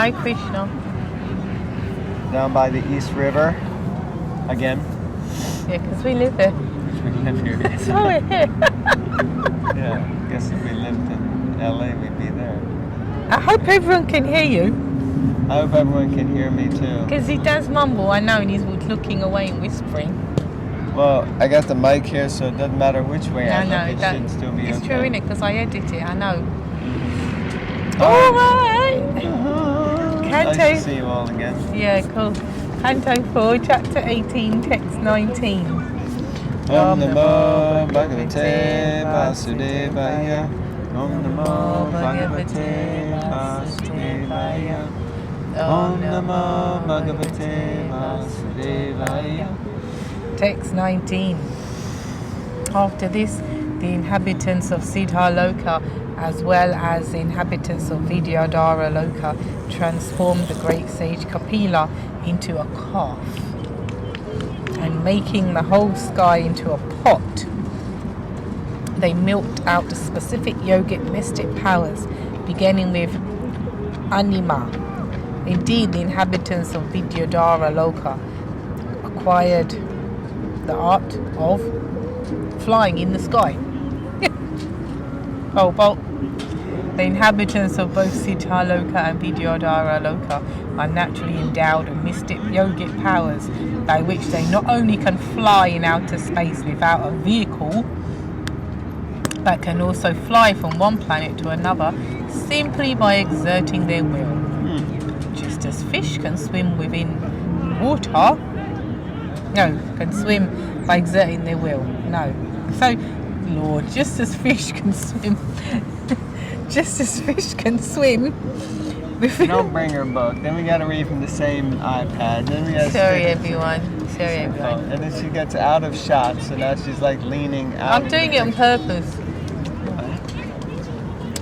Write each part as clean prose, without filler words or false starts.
Hare Krishna. Down by the East River. Again. Yeah, because we live there. We live here. Yes. Oh, we're here. Yeah, I guess if we lived in LA, we'd be there. I hope everyone can hear you. I hope everyone can hear me too. Because he does mumble, I know, and he's looking away and whispering. Well, I got the mic here, so it doesn't matter which way I look, it should still be it's okay. true, innit? Because I edit it, I know. Alright! Canto. Nice to see you all again. Yeah, cool. Canto 4, Chapter 18, Text 19. Om Namo Bhagavate Vasudevaya. Om Namo Bhagavate Vasudevaya. Om Namo Bhagavate Vasudevaya. Text 19. After this, the inhabitants of Siddha Loka, as well as the inhabitants of Vidyadhara Loka, transformed the great sage Kapila into a calf, and making the whole sky into a pot, they milked out the specific yogic mystic powers, beginning with Anima. Indeed, the inhabitants of Vidyadhara Loka acquired the art of flying in the sky. Oh, well, the inhabitants of both Siddha Loka and Vidyadhara Loka are naturally endowed with mystic yogic powers by which they not only can fly in outer space without a vehicle, but can also fly from one planet to another simply by exerting their will. Just as fish can swim within water, can swim by exerting their will. No. So, Lord, just as fish can swim, Don't bring her book. Then we got to read from the same iPad. Then we got Sorry, everyone. And then she gets out of shot, so now she's like leaning out. I'm doing it on purpose.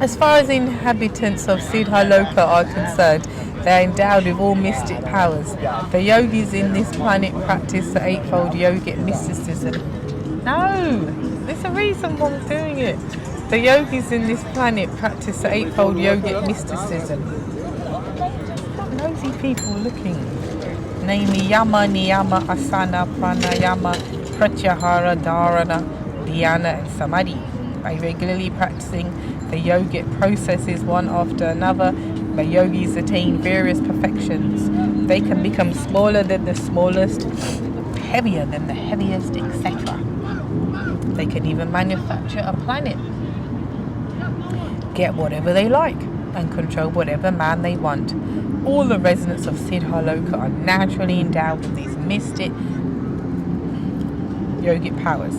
As far as the inhabitants of Siddha Loka are concerned, they are endowed with all mystic powers. The yogis in this planet practice the eightfold yogic mysticism. No! There's a reason why I'm doing it. The yogis in this planet practice the eightfold yogic mysticism. What nosy people looking? Namely Yama, Niyama, Asana, Pranayama, Pratyahara, Dharana, Dhyana and Samadhi. By regularly practicing the yogic processes one after another, the yogis attain various perfections. They can become smaller than the smallest, heavier than the heaviest, etc. They can even manufacture a planet, get whatever they like, and control whatever man they want. All the residents of Siddha Loka are naturally endowed with these mystic yogic powers.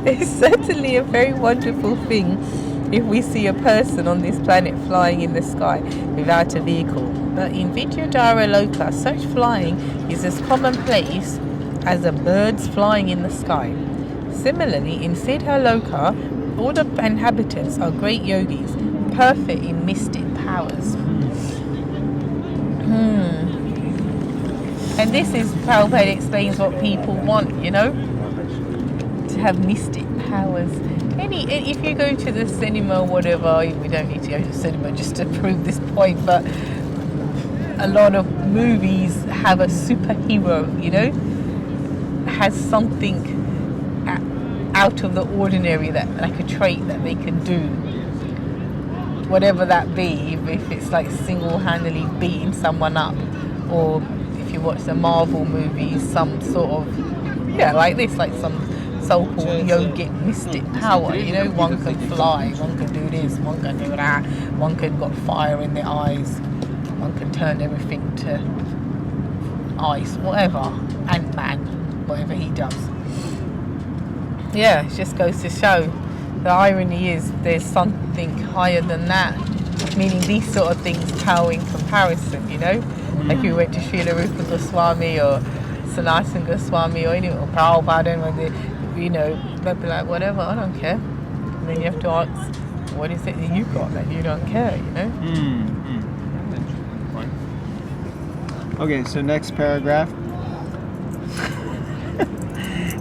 It's certainly a very wonderful thing if we see a person on this planet flying in the sky without a vehicle. But in Vidyadhara Loka, such flying is as commonplace as a bird's flying in the sky. Similarly, in Siddha Loka, all the inhabitants are great yogis, perfect in mystic powers. And this is, Prabhupada explains what people want, to have mystic powers. If you go to the cinema or whatever, we don't need to go to the cinema just to prove this point, but a lot of movies have a superhero, has something out of the ordinary, that like a trait that they can do, whatever that be, if it's like single-handedly beating someone up, or if you watch the Marvel movies, some sort of, like this, like some so-called yogic mystic power, one can fly, one can do this, one can do that, one can got fire in their eyes, one can turn everything to ice, whatever, Ant-Man, whatever he does. Yeah, it just goes to show, the irony is there's something higher than that, meaning these sort of things pale in comparison, like you went to Srila Rupa Goswami or Sanatana Goswami or Prabhupada, when they, they'll be like, whatever, I don't care. And then you have to ask, what is it that you got that you don't care, Okay, so next paragraph.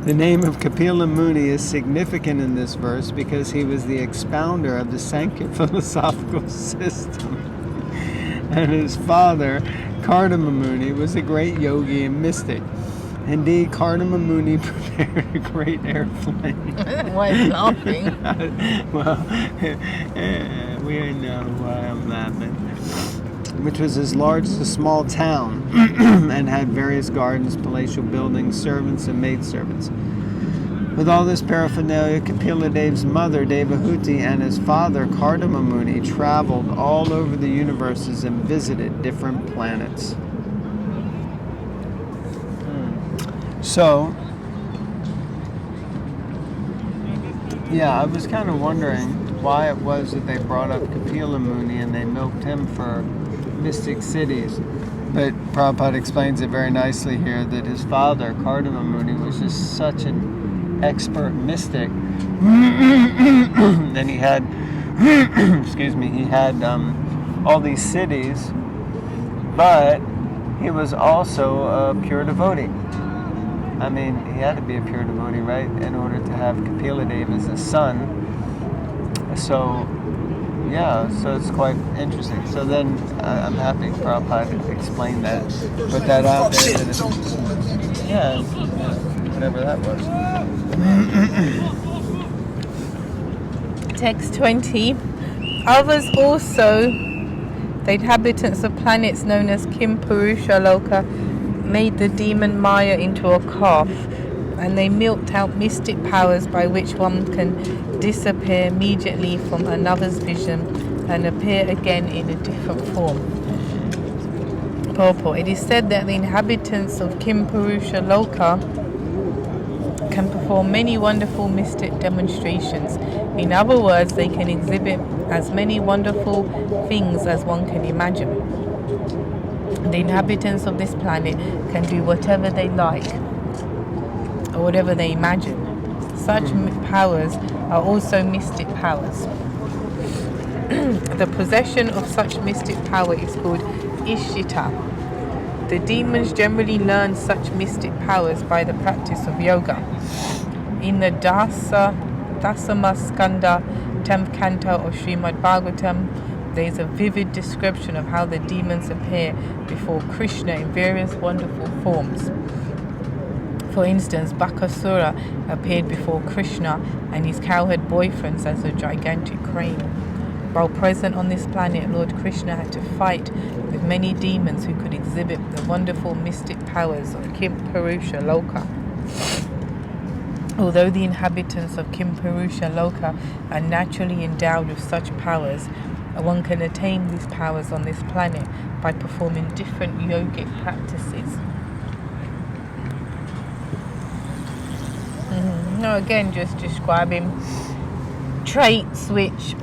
The name of Kapila Muni is significant in this verse because he was the expounder of the Sankhya philosophical system. And his father, Kardama Muni, was a great yogi and mystic. Indeed, Kardama Muni prepared a great airplane. Why are you laughing? Well, we know why I'm laughing. Which was as large as a small town and had various gardens, palatial buildings, servants, and maidservants. With all this paraphernalia, Kapila Dev's mother, Devahuti, and his father, Kardama Muni, traveled all over the universes and visited different planets. So, yeah, I was kind of wondering why it was that they brought up Kapila Muni and they milked him for mystic cities. But Prabhupada explains it very nicely here that his father, Kardama Muni, was just such an expert mystic. And he had, he had all these cities, but he was also a pure devotee. I mean, he had to be a pure devotee, right, in order to have Kapila Dev as a son. So, yeah, so it's quite interesting. So then, I'm happy Prabhupada explained that, put that out there. Yeah, whatever that was. Text 20. Others also, the inhabitants of planets known as Kim Purusha Loka, made the demon Maya into a calf, and they milked out mystic powers by which one can disappear immediately from another's vision and appear again in a different form. Purport. It is said that the inhabitants of Kim Purusha Loka can perform many wonderful mystic demonstrations. In other words, they can exhibit as many wonderful things as one can imagine. The inhabitants of this planet can do whatever they like or whatever they imagine. Such powers are also mystic powers. The possession of such mystic power is called Ishita. The demons generally learn such mystic powers by the practice of yoga. In the Dasamaskanda 10th canto of Srimad Bhagavatam, there is a vivid description of how the demons appear before Krishna in various wonderful forms. For instance, Bakasura appeared before Krishna and his cowherd boyfriends as a gigantic crane. While present on this planet, Lord Krishna had to fight with many demons who could exhibit the wonderful mystic powers of Kim Purusha Loka. Although the inhabitants of Kim Purusha Loka are naturally endowed with such powers, one can attain these powers on this planet by performing different yogic practices. No, again, just describing traits which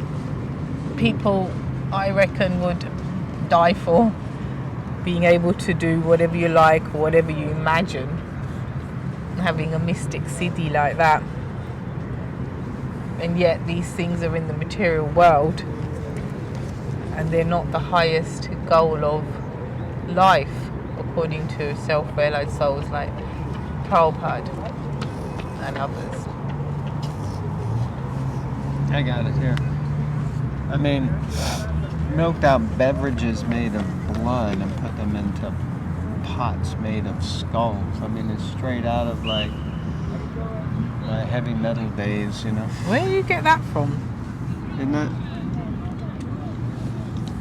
people, I reckon, would die for. Being able to do whatever you like or whatever you imagine. Having a mystic siddhi like that. And yet these things are in the material world. And they're not the highest goal of life, according to self-realized souls like Prabhupada and others. I got it here. I mean, milked out beverages made of blood and put them into pots made of skulls. I mean, it's straight out of like my heavy metal days, you know. Where do you get that from? Isn't that?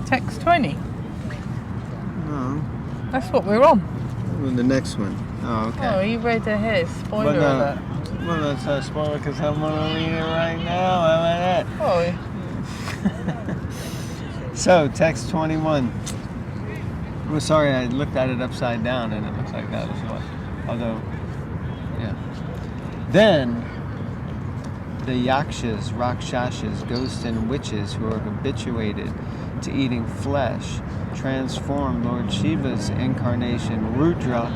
Text 20. No. That's what we're on. Well, the next one. Oh, okay. Oh, you read ahead. Spoiler alert. Well, that's a spoiler because I'm going to read it right now. How about that? Oh. So, text 21. Well, sorry, I looked at it upside down and it looks like that as well. Although, yeah. Then, the yakshas, rakshasas, ghosts, and witches who are habituated to eating flesh transformed Lord Shiva's incarnation, Rudra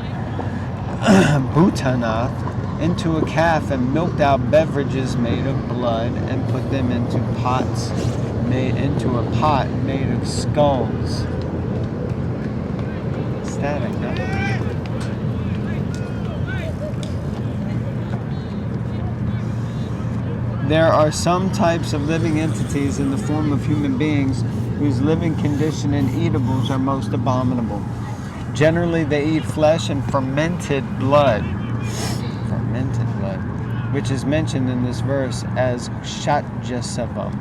Bhutanath, into a calf and milked out beverages made of blood and put them into pots into a pot made of skulls. Static, huh? There are some types of living entities in the form of human beings whose living condition and eatables are most abominable. Generally, they eat flesh and fermented blood, which is mentioned in this verse as kshatrajasavam.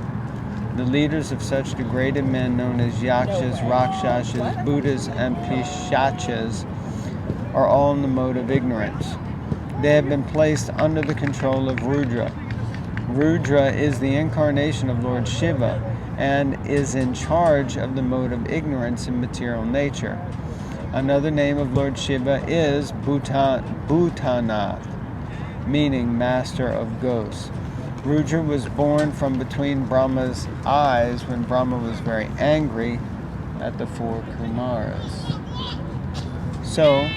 The leaders of such degraded men, known as yakshas, rakshasas, buddhas, and pishachas, are all in the mode of ignorance. They have been placed under the control of Rudra. Rudra is the incarnation of Lord Shiva and is in charge of the mode of ignorance in material nature. Another name of Lord Shiva is Bhutanath, meaning master of ghosts. Rudra was born from between Brahma's eyes when Brahma was very angry at the 4 Kumaras. So,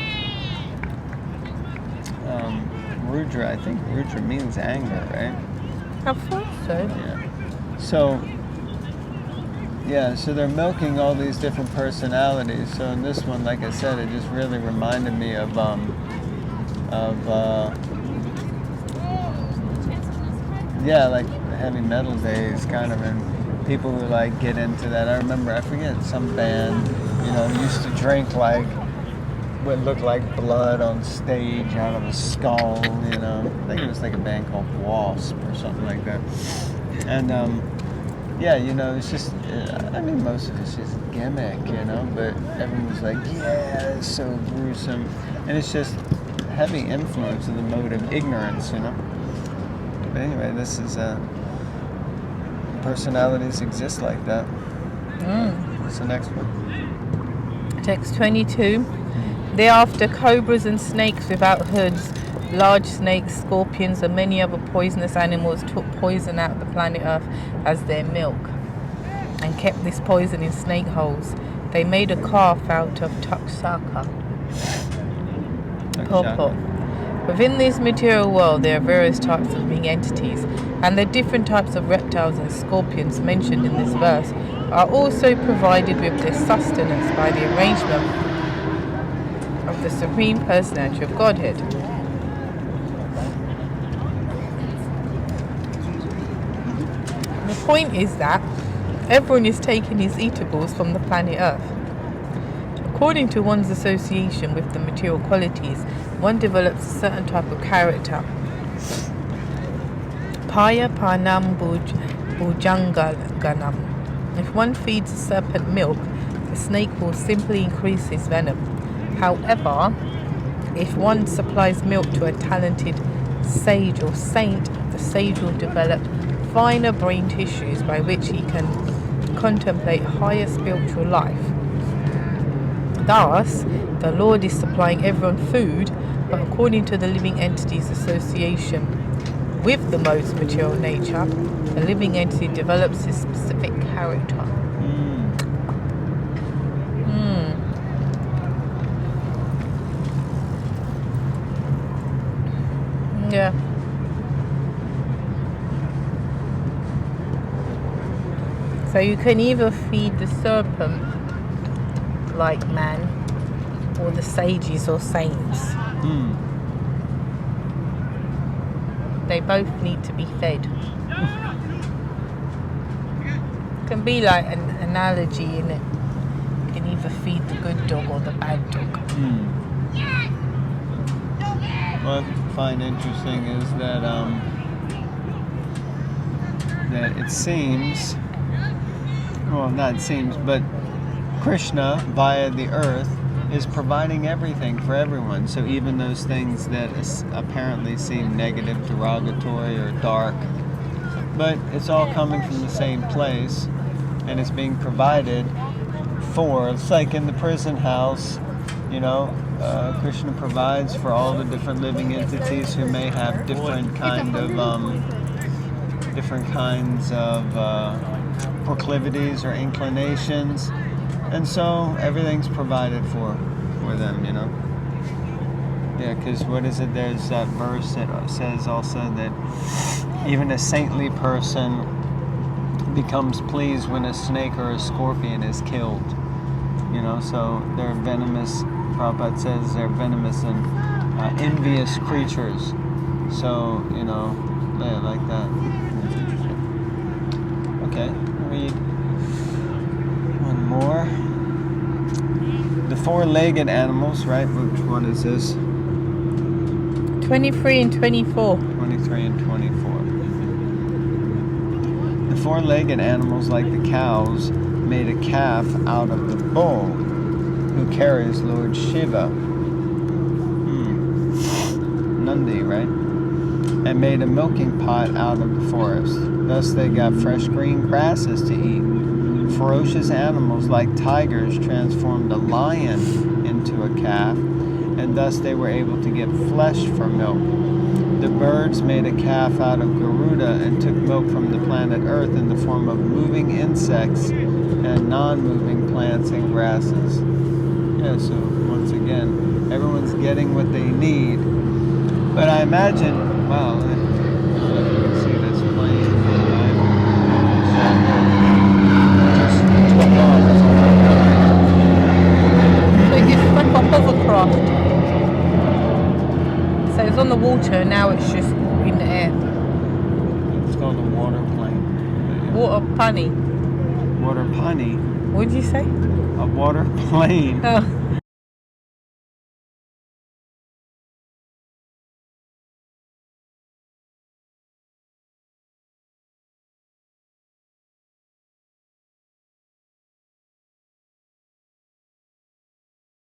Rudra, I think Rudra means anger, right? I thought so. Yeah. So they're milking all these different personalities. So in this one, like I said, it just really reminded me of like heavy metal days, kind of, and people who like get into that. I remember, I forget, some band, used to drink like what looked like blood on stage out of a skull, I think it was like a band called Wasp or something like that. And it's just, most of it's just gimmick, but everyone was like, yeah, it's so gruesome. And it's just heavy influence of the mode of ignorance, But anyway, this is, personalities exist like that. What's the next one? Text 22. Thereafter, cobras and snakes without hoods, large snakes, scorpions, and many other poisonous animals took poison out of the planet Earth as their milk and kept this poison in snake holes. They made a calf out of taksaka. Purport. Within this material world, there are various types of living entities, and the different types of reptiles and scorpions mentioned in this verse are also provided with their sustenance by the arrangement of the Supreme Personality of Godhead. The point is that everyone is taking his eatables from the planet Earth. According to one's association with the material qualities, one develops a certain type of character. Paya panam bhujanganam. If one feeds a serpent milk, the snake will simply increase his venom. However, if one supplies milk to a talented sage or saint, the sage will develop finer brain tissues by which he can contemplate higher spiritual life. Thus, the Lord is supplying everyone food, but according to the living entity's association with the modes of material nature, the living entity develops a specific character. Yeah. So you can either feed the serpent like man, or the sages or saints. They both need to be fed. Can be like an analogy in it. You can either feed the good dog or the bad dog. What I find interesting is that it seems, well, not it seems, but Krishna, via the earth, is providing everything for everyone. So even those things that apparently seem negative, derogatory, or dark, but it's all coming from the same place, and it's being provided for. It's like in the prison house, Krishna provides for all the different living entities who may have different kinds of proclivities or inclinations. And so everything's provided for them, Yeah, because what is it? There's that verse that says also that even a saintly person becomes pleased when a snake or a scorpion is killed. So they're venomous. Prabhupada says they're venomous and envious creatures. So, yeah, like that. Okay, read one more. The four-legged animals, right? Which one is this? 23 and 24. 23 and 24. The four-legged animals, like the cows, made a calf out of the bull who carries Lord Shiva. Nandi, right? And made a milking pot out of the forest. Thus they got fresh green grasses to eat. Ferocious animals like tigers transformed a lion into a calf, and thus they were able to get flesh for milk. The birds made a calf out of Garuda and took milk from the planet Earth in the form of moving insects and non-moving plants and grasses. Yeah, so once again, everyone's getting what they need. But I imagine, wow, you can see this plane. So it gets like a hovercraft. So it's on the water, now it's just in the air. It's called a water plane. Water punny. Water punny. What did you say? A water plane. Oh,